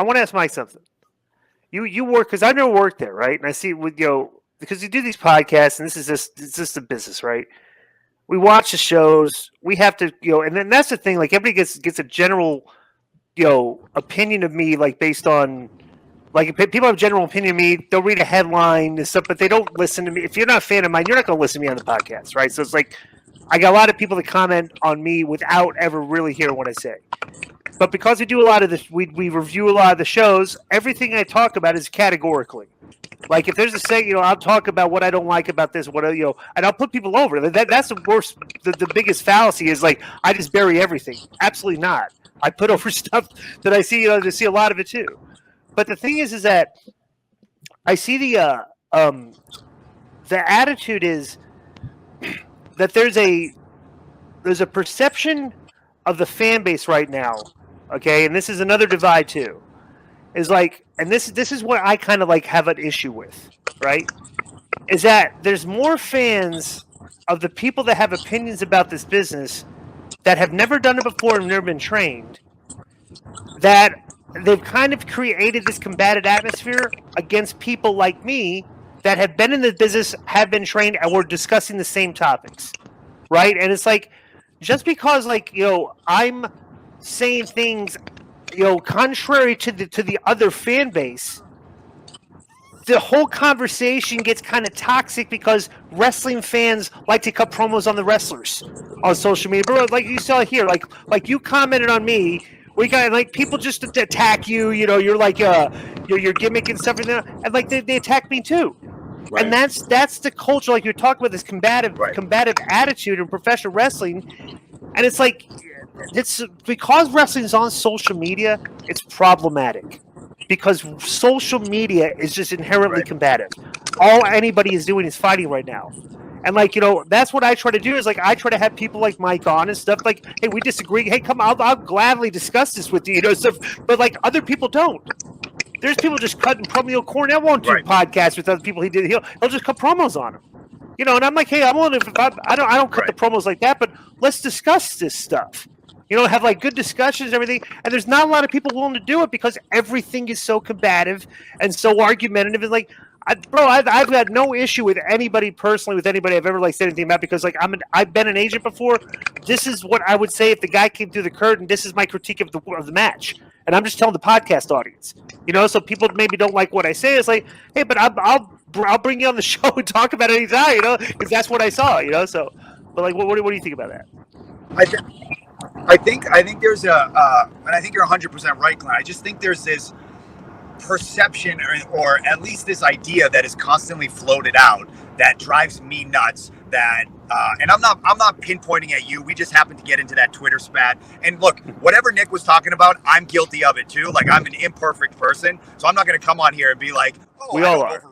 I want to ask Mike something. You work because I've never worked there, right? And I see with because you do these podcasts, and it's just a business, right? We watch the shows. We have to, and then that's the thing. Like everybody gets a general, opinion of me, like based on, like if people have a general opinion of me. They'll read a headline and stuff, but they don't listen to me. If you're not a fan of mine, you're not going to listen to me on the podcast, right? So it's like I got a lot of people that comment on me without ever really hearing what I say. But because we do a lot of this, we review a lot of the shows. Everything I talk about is categorically. Like if there's a say, I'll talk about what I don't like about this, and I'll put people over. That's the worst. The biggest fallacy is like I just bury everything. Absolutely not. I put over stuff that I see. To see a lot of it too. But the thing is that I see the attitude is that there's a perception of the fan base right now. Okay, and this is another divide too. Is like, and this is what I kind of like have an issue with, right? Is that there's more fans of the people that have opinions about this business that have never done it before and never been trained, that they've kind of created this combative atmosphere against people like me that have been in the business, have been trained, and we're discussing the same topics, right? And it's like, just because like, I'm saying things contrary to the other fan base, the whole conversation gets kind of toxic because wrestling fans like to cut promos on the wrestlers on social media. Bro, like you saw here, like you commented on me, we got like people just attack you. You're like your gimmick and stuff, and like they attack me too. Right. And that's the culture, like you're talking about, this combative attitude in professional wrestling, and it's like. It's because wrestling is on social media. It's problematic because social media is just inherently combative. All anybody is doing is fighting right now, and like that's what I try to do. Is like I try to have people like Mike on and stuff. Like, hey, we disagree. Hey, come on, I'll gladly discuss this with you. Stuff. But like other people don't. There's people just cutting promo. Cornell won't do podcasts with other people. He'll just cut promos on them. And I'm like, hey, I'm willing if I don't cut the promos like that, but let's discuss this stuff. Have like good discussions and everything. And there's not a lot of people willing to do it because everything is so combative and so argumentative. It's like, I've got no issue with anybody personally, with anybody I've ever like said anything about, because like I've been an agent before. This is what I would say if the guy came through the curtain. This is my critique of the match, and I'm just telling the podcast audience. So people maybe don't like what I say. It's like, hey, but I'll bring you on the show and talk about it anytime. Because that's what I saw. So, but like, what do you think about that? I think there's and I think you're 100% right, Glenn. I just think there's this perception or at least this idea that is constantly floated out that drives me nuts. That and I'm not pinpointing at you. We just happened to get into that Twitter spat. And look, whatever Nick was talking about, I'm guilty of it too. Like I'm an imperfect person, so I'm not going to come on here and be like, oh, we all are.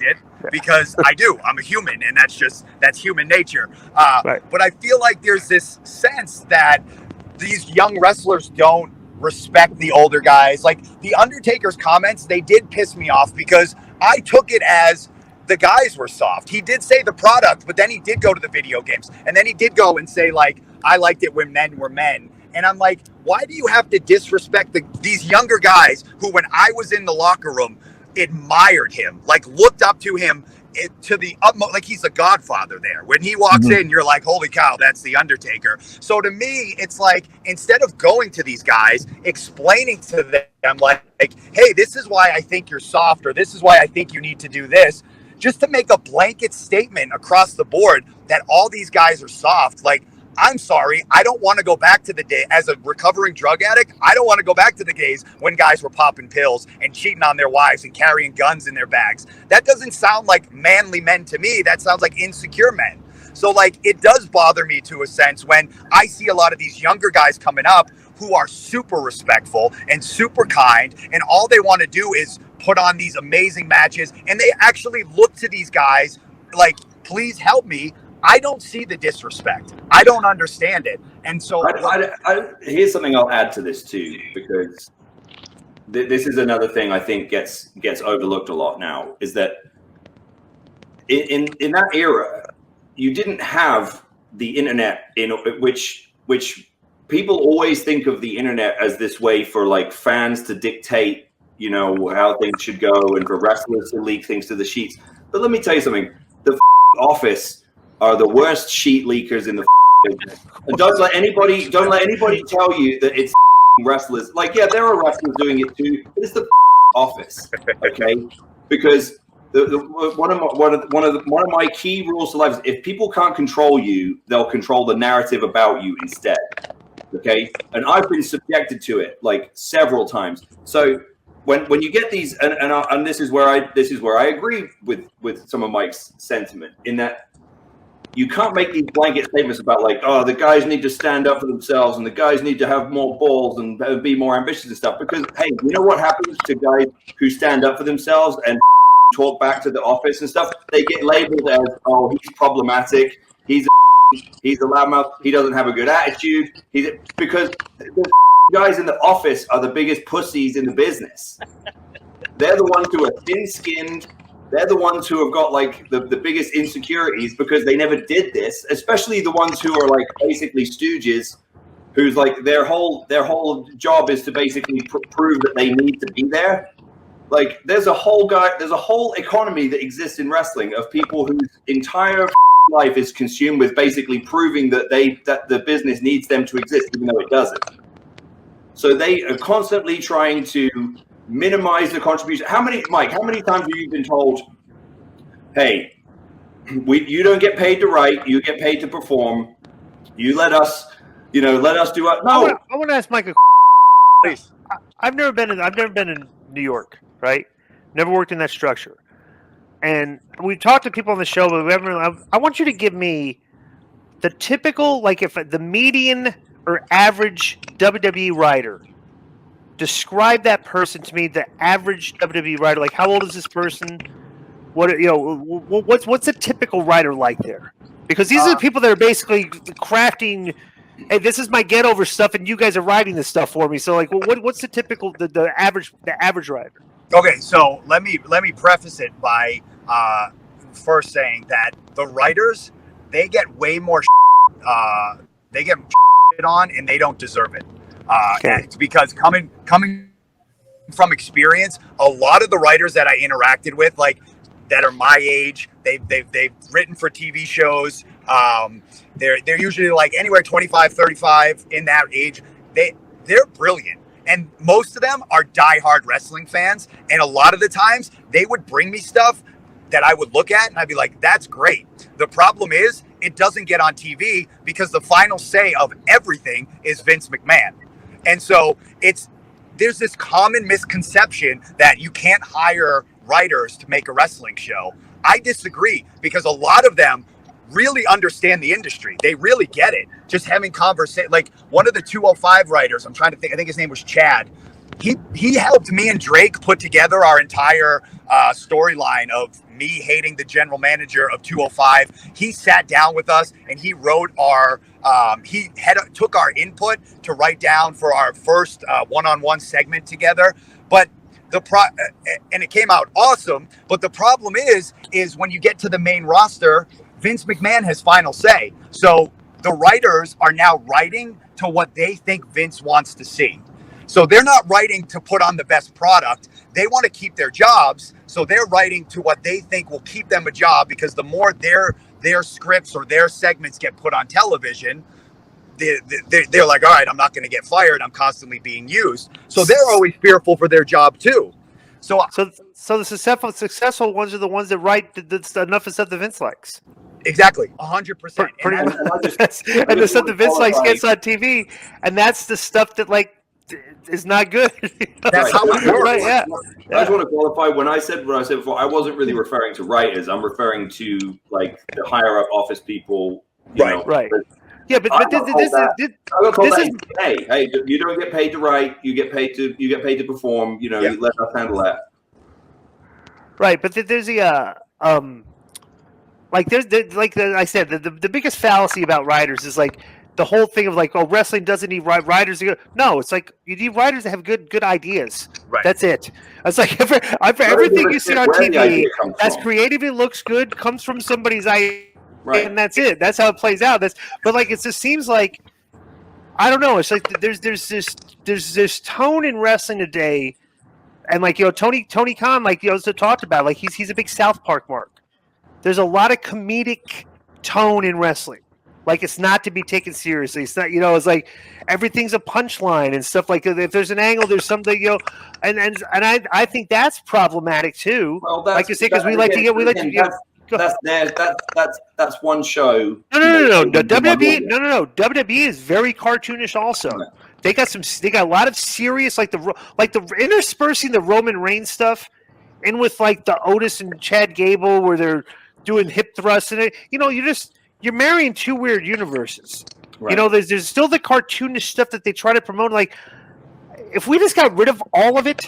Shit, because I do. I'm a human, and that's human nature. But I feel like there's this sense that these young wrestlers don't respect the older guys. Like the Undertaker's comments, they did piss me off because I took it as the guys were soft. He did say the product, but then he did go to the video games, and then he did go and say like, I liked it when men were men. And I'm like, why do you have to disrespect these younger guys who, when I was in the locker room, admired him, like looked up to him to the utmost, like he's the godfather there. When he walks in, you're like, holy cow, that's the Undertaker. So to me, it's like, instead of going to these guys, explaining to them like, hey, this is why I think you're soft, or this is why I think you need to do this, just to make a blanket statement across the board that all these guys are soft. Like, I'm sorry, I don't want to go back to the day as a recovering drug addict. I don't want to go back to the days when guys were popping pills and cheating on their wives and carrying guns in their bags. That doesn't sound like manly men to me. That sounds like insecure men. So like, it does bother me to a sense when I see a lot of these younger guys coming up who are super respectful and super kind, and all they want to do is put on these amazing matches, and they actually look to these guys like, please help me. I don't see the disrespect. I don't understand it. And so here's something I'll add to this too, because this is another thing I think gets overlooked a lot now, is that in that era, you didn't have the internet in which people always think of the internet as this way for like fans to dictate, you know, how things should go, and for wrestlers to leak things to the sheets. But let me tell you something: the Office are the worst sheet leakers in the business. And don't let anybody tell you that it's wrestlers. Like, yeah, there are wrestlers doing it too, but it's the Office, okay? Because one of my key rules to life is if people can't control you, they'll control the narrative about you instead. Okay, and I've been subjected to it like several times. So when you get these, and this is where I agree with some of Mike's sentiment in that you can't make these blanket statements about like, oh, the guys need to stand up for themselves and the guys need to have more balls and be more ambitious and stuff. Because hey, you know what happens to guys who stand up for themselves and talk back to the Office and stuff? They get labeled as, oh, he's problematic. He's a loudmouth. He doesn't have a good attitude. Because the guys in the Office are the biggest pussies in the business. They're the ones who are thin-skinned. They're the ones who have got like the biggest insecurities because they never did this. Especially the ones who are like basically stooges, who's like their whole job is to basically prove that they need to be there. Like there's a whole economy that exists in wrestling of people whose entire life is consumed with basically proving that the business needs them to exist, even though it doesn't. So they are constantly trying to minimize the contribution. Mike, how many times have you been told, hey, you don't get paid to write, you get paid to perform. You let us do it. No. I want to ask Mike a please. I've never been in New York, right? Never worked in that structure. And we've talked to people on the show, but I want you to give me the typical, like if the median or average WWE writer, describe that person to me, the average WWE writer. Like, how old is this person? What's a typical writer like there? Because these are the people that are basically crafting, hey, this is my get over stuff, and you guys are writing this stuff for me. So, like, what's the typical, the average writer? Okay, so let me preface it by first saying that the writers, they get way more they get on, and they don't deserve it. And it's because coming from experience, a lot of the writers that I interacted with, like that are my age, they've written for TV shows. They're usually like anywhere 25, 35 in that age. They're brilliant. And most of them are diehard wrestling fans. And a lot of the times they would bring me stuff that I would look at and I'd be like, that's great. The problem is it doesn't get on TV because the final say of everything is Vince McMahon. And so there's this common misconception that you can't hire writers to make a wrestling show. I disagree because a lot of them really understand the industry. They really get it. Just having conversation, like one of the 205 writers, I'm trying to think, I think his name was Chad. He helped me and Drake put together our entire storyline of me hating the general manager of 205. He sat down with us and he wrote our, took our input to write down for our first one-on-one segment together. But and it came out awesome. But the problem is when you get to the main roster, Vince McMahon has final say. So the writers are now writing to what they think Vince wants to see. So they're not writing to put on the best product. They want to keep their jobs. So they're writing to what they think will keep them a job, because the more their scripts or their segments get put on television, they're like, all right, I'm not going to get fired. I'm constantly being used. So they're always fearful for their job too. So the successful ones are the ones that write enough of stuff that Vince likes. Exactly, 100%. And the stuff that Vince likes gets on TV, and that's the stuff that like is not good. That's how it works. Right, yeah. I just want to qualify when I said what I said before. I wasn't really referring to writers. I'm referring to like the higher up office people. Right. Yeah, but this is hey, you don't get paid to write. You get paid to perform. You let us handle that. Right, but there's I said, the biggest fallacy about writers is like the whole thing of like, oh, wrestling doesn't need writers. No, it's like you need writers that have good ideas. Right. That's it. It's like for everything you see on TV that's creative, it looks good, comes from somebody's idea, and that's it. That's how it plays out. But like it just seems like I don't know. It's like there's this tone in wrestling today, and like Tony Khan, like also talked about, like he's a big South Park mark. There's a lot of comedic tone in wrestling. Like it's not to be taken seriously. It's not, it's like everything's a punchline and stuff like that. If there's an angle, there's something, and I think that's problematic too. Well, like you say, because we like to get. That's one show. No. WWE is very cartoonish. Also, they got a lot of serious, like the interspersing the Roman Reigns stuff in with like the Otis and Chad Gable where they're doing hip thrusts and it. You're marrying two weird universes. Right. There's still the cartoonish stuff that they try to promote. Like, if we just got rid of all of it,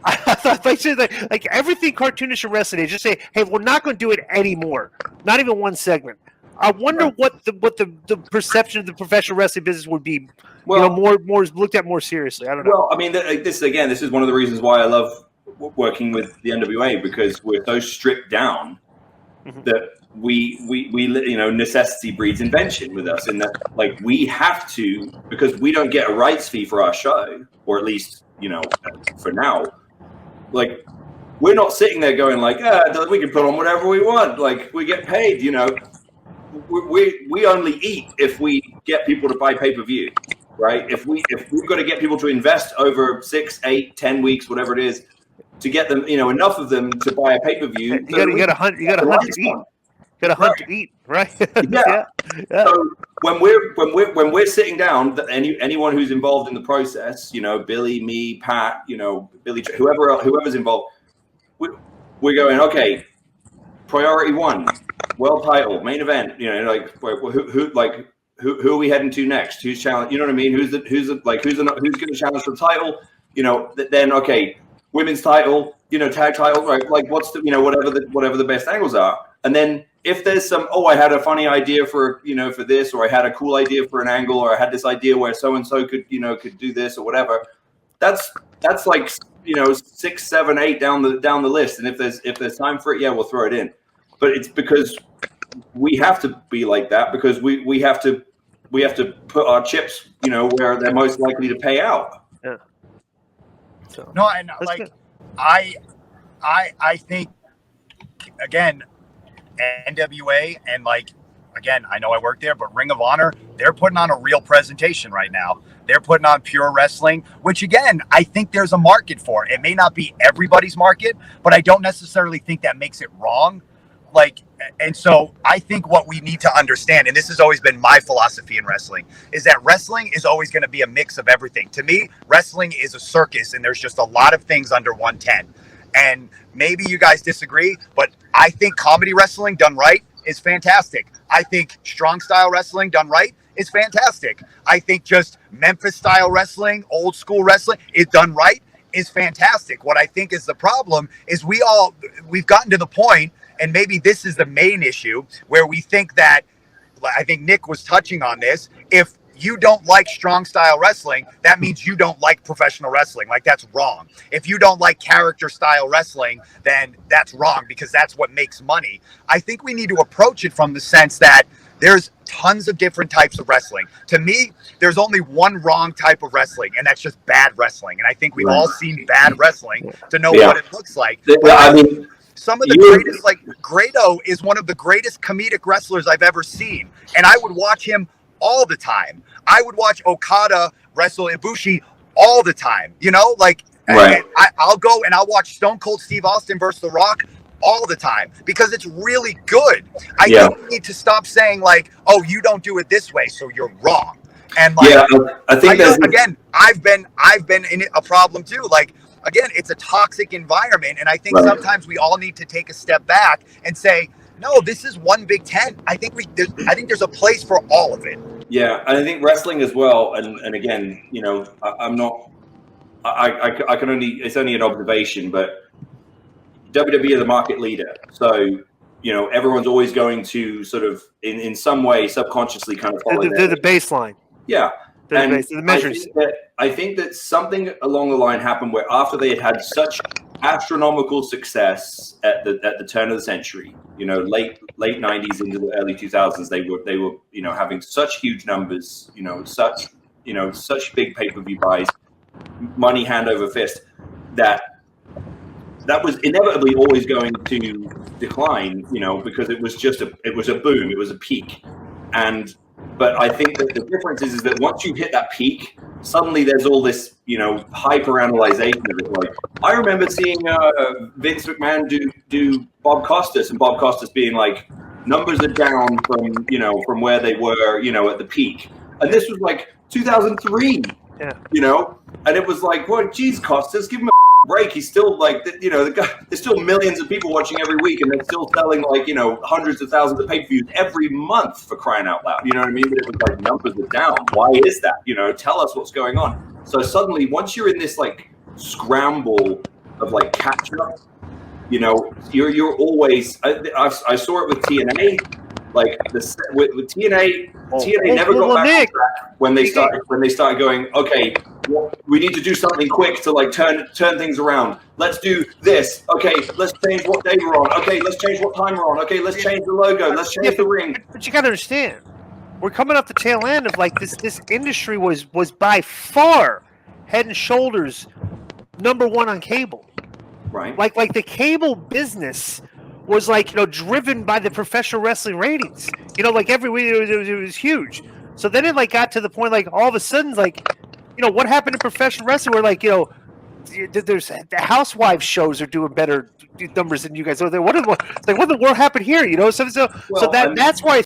I thought like everything cartoonish in wrestling, they just say, "Hey, we're not going to do it anymore. Not even one segment." I wonder what the perception of the professional wrestling business would be. Well, more looked at more seriously. I don't know. Well, I mean, this is one of the reasons why I love working with the NWA, because we're so stripped down that we necessity breeds invention with us, in that like we have to, because we don't get a rights fee for our show, or at least for now, like we're not sitting there going like we can put on whatever we want, like we get paid, we only eat if we get people to buy pay-per-view, right? If we've got to get people to invest over 6, 8, 10 weeks, whatever it is, to get them, enough of them to buy a pay-per-view. You got to hunt to eat. Got to hunt to eat, right? Yeah. So when we're sitting down, anyone who's involved in the process, Billy, me, Pat, Billy, whoever's involved, we're going, okay, priority 1, world title, main event. Who are we heading to next? Who's challenge? You know what I mean? Who's going to challenge for the title? Then okay, women's title, tag title, right? Like what's the whatever the best angles are, and then if there's some, I had a funny idea for for this, or I had a cool idea for an angle, or I had this idea where so and so could do this or whatever. That's like 6, 7, 8 down the list, and if there's time for it, we'll throw it in. But it's because we have to be like that, because we have to put our chips where they're most likely to pay out. Yeah. So no, and like good. I think again, NWA and again, I know I work there, but Ring of Honor, they're putting on a real presentation right now. They're putting on pure wrestling, which again, I think there's a market for. It may not be everybody's market, but I don't necessarily think that makes it wrong. And so I think what we need to understand, and this has always been my philosophy in wrestling, is that wrestling is always going to be a mix of everything. To me, wrestling is a circus, and there's just a lot of things under 110. And maybe you guys disagree, but I think comedy wrestling done right is fantastic. I think strong style wrestling done right is fantastic. I think just Memphis style wrestling, old school wrestling, is done right is fantastic. What I think is the problem is we've gotten to the point, and maybe this is the main issue, where we think that, I think Nick was touching on this, if you don't like strong style wrestling, that means you don't like professional wrestling. Like, that's wrong. If you don't like character style wrestling, then that's wrong, because that's what makes money. I think we need to approach it from the sense that there's tons of different types of wrestling. To me, there's only one wrong type of wrestling, and that's just bad wrestling. And I think we've all seen bad wrestling to know what it looks like. I mean, some of the greatest, like Grado is one of the greatest comedic wrestlers I've ever seen. And I would watch him all the time. I would watch Okada wrestle Ibushi all the time. Right. I'll go and I'll watch Stone Cold Steve Austin versus The Rock all the time, because it's really good. I think we need to stop saying you don't do it this way, so you're wrong. And I think again, I've been in a problem too. Again, it's a toxic environment, and I think sometimes we all need to take a step back and say, no, this is one big tent. I think there's a place for all of it. Yeah, and I think wrestling as well. And again, I'm not. I can only. It's only an observation, but WWE is the market leader, so everyone's always going to sort of in some way subconsciously kind of follow. They're the baseline. Yeah. The measures. I think that something along the line happened where, after they had such astronomical success at the turn of the century, late 90s into the early 2000s, they were having such huge numbers, such such big pay-per-view buys, money hand over fist, that was inevitably always going to decline, because it was a boom, it was a peak. But I think that the difference is that once you hit that peak, suddenly there's all this, hyper-analyzation of it. Like, I remember seeing Vince McMahon do Bob Costas, and Bob Costas being like, numbers are down from where they were, at the peak. And this was like 2003, and it was like, well, geez, Costas, give him a break. He's still like, the guy, there's still millions of people watching every week, and they're still selling like, hundreds of thousands of pay-per-views every month, for crying out loud. You know what I mean? But it was like, numbers are down. Why is that? Tell us what's going on. So suddenly, once you're in this like scramble of like catch up, you're always. I saw it with TNA. Like with TNA, TNA never got back on track when they started going, okay, we need to do something quick to like turn things around. Let's do this. Okay, let's change what day we're on. Okay, let's change what time we're on. Okay, let's change the logo. Let's change the ring. But you got to understand, we're coming off the tail end of like this industry was by far head and shoulders #1 on cable. Right. Like the cable business was like, driven by the professional wrestling ratings. Like every week it was huge. So then it like got to the point like all of a sudden like, what happened to professional wrestling where like, there's the housewives shows are doing better numbers than you guys. So what in the world happened here? So that's why